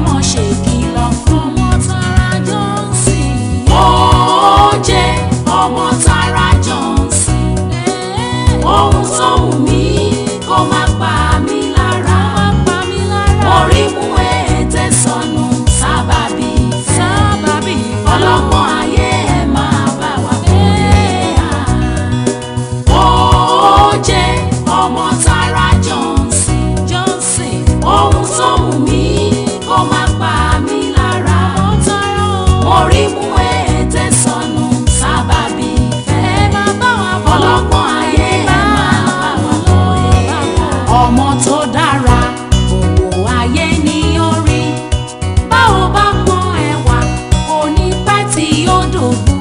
kọ́lọ́mọ ṣèkìlọ̀ fún Omotara Johnson. Ó jẹ́ Omotara Johnson. Ohun tó wù mí kó má pa mí lára. Orí mú ètè sọnù sábàbí ìfẹ́. Ọlọ́gbọ́n ayé ẹ̀ máa bá wa bóyá. Ó jẹ́ Omotara Johnson. Ohun tó wù mí kó má pa mí lára. Orí mú ètè sọnù sábàbí ìfẹ́. Ọlọ́gbọ́n ayé ẹ̀ máa bá wa bóyá. Ọmọ tó dára gbogbo ayé ni ó rí. Báwo bá pọ́n ẹwà kò ní pẹ́ tí yóò dògbò.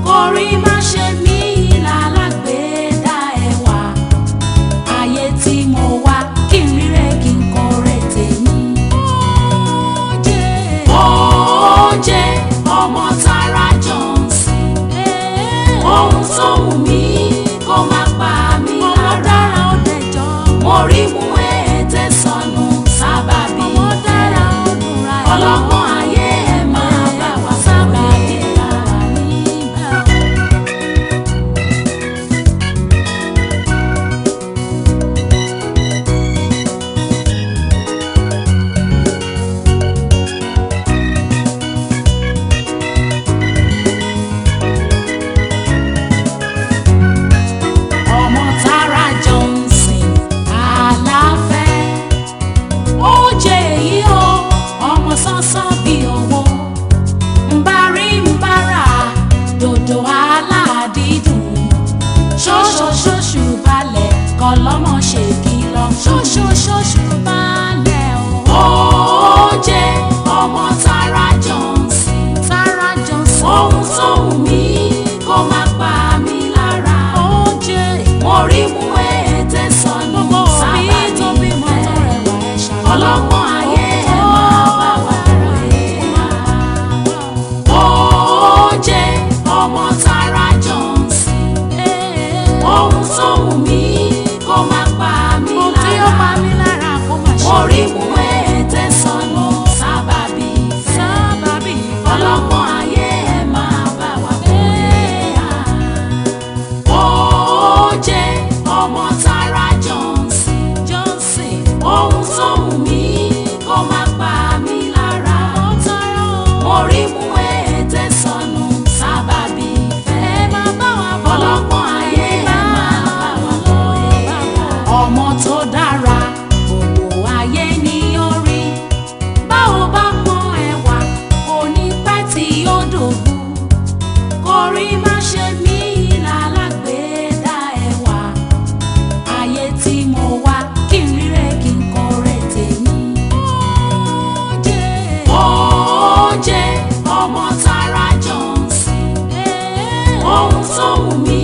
Kórí má ṣe mí lálágbèédá ẹwà. Ayé tí mo wá kí n ríre kí n kọrẹ tèmi. Ó jẹ́ Omotara Johnson. Ohun tó wù mí kó má pa mí lára. Mo rí mú ètè sọnù sábàbí ìfẹ́. Ọlọ́gbọ́n ayé ẹ̀ máa bá wa sábàbí lára níbẹ̀. Omotara Johnson aláfẹ́. Ó jẹ́ èyí o, ọmọ sánsán bí owó. Nbárí nbára, dòdò aládìídùn. Ṣóṣóṣóṣù balẹ̀, kọ́lọ́mọ ṣèkìlọ̀. Ṣóṣóṣóṣù balẹ̀ o. Ó jẹ́ Omotara Johnson. Ohun tó wù mí kó má pa mí lára. Mo rí mú ètè sọnù sábàbí ìfẹ́. Ọlọ́gbọ́n ayé ẹ̀ máa bá wa bóyá. Ó jẹ́ Omotara Johnson. Ohun tó wù mí kó má pa mí lára. Mo rí mú ètè sọnù sábàbí ìfẹ́. Ọlọ́gbọ́n ayé ẹ̀ máa bá wa bóyá. Ó jẹ́ Omotara Johnson. Ohun tó wù mí kó má pa mí lára. Mo rí mú ètè sọnù sábàbí ìfẹ́. Ọlọ́gbọ́n ayé ẹ̀ máa bá wa bóyá. Ọmọ tó dára gbogbo ayé ni ó rí. Báwo bá pọ́n ẹwà kò ní pẹ́ tí yóò dògbò. Kórí má ṣe mí lálágbèédá ẹwà. Ayé tí mo wá kí n ríre kí n kọrẹ tèmi. Ó jẹ́ Omotara Johnson. Ohun tó wù mí